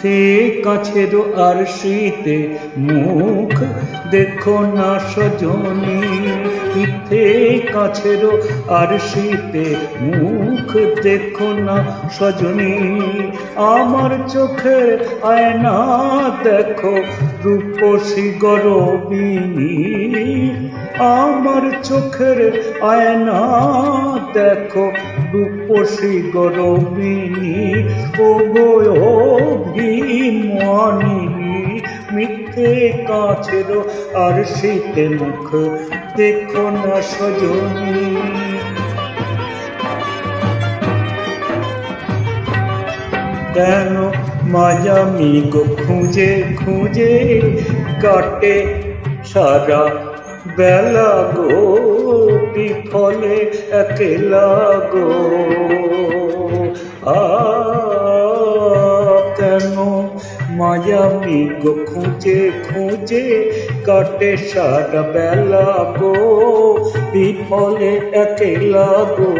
মিথ্যে কাছের আরশিতে মুখ দেখো না সজনী, মিথ্যে কাছের আরশিতে মুখ দেখো না সজনী। আমার চোখের আয়না দেখো রূপসী গরবিনী, আমার চোখের আয়না দেখো রূপসী গরবিনী। ও গো অভিমানিনী, মিথ্যে কাছের আরশিতে মুখ দেখো না সজনী। কেন মায়ামি গো খুঁজে খুঁজে কাটে সারা বেলা গো, বিফলে একলা গো। কেন মায়ামি গো খুঁজে খুঁজে কাটে সারা বেলা গো, বিফলে একলা গো।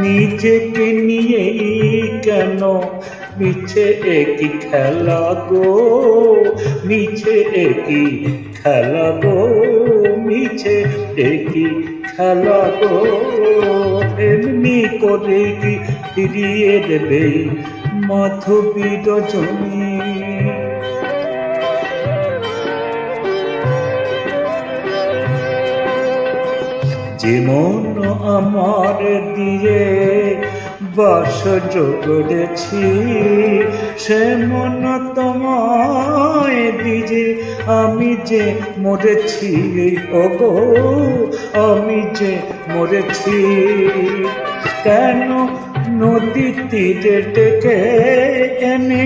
নিজেকে নিয়েই কেন মিছে একই খেলা গো, মিছে একই খেলা গো, মিছে একই খেলা গো। এমনি করে কি ফিরিয়ে দেবে মাধবী রজনী। যেমন আমার দিয়ে বাস জগড়েছি, সেমন তোমায় দিজে আমি যে মরেছি। ওগো আমি যে মরেছি। কেন নদী তীরে ডেকে এনে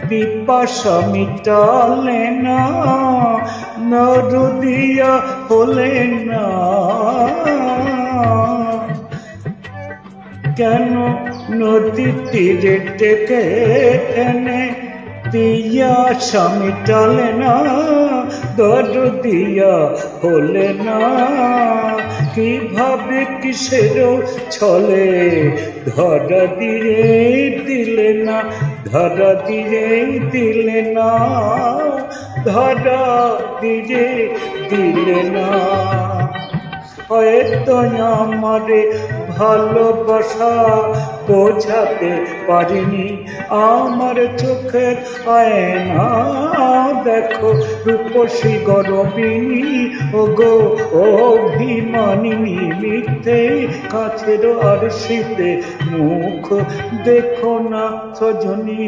পিপাসা মিটালে না, নরদিয়া হলে না। কেন নদী তীরে ডেকে এনে পিয়াসা মিটালে না, দরদিয়া হলে না। কিভাবে কিসের ছলে ধরা দিয়ে দিলে না, ধরা দিয়ে দিলে না, ধরা দিয়ে দিলে না। হয়তো আমারে ভালোবাসা বোঝাতে পারিনি, আমার চোখের আয়না দেখো রূপসী গরবিনী। ও গো অভিমানিনী, মিথ্যে কাছের আরশিতে মুখ দেখো না সজনী।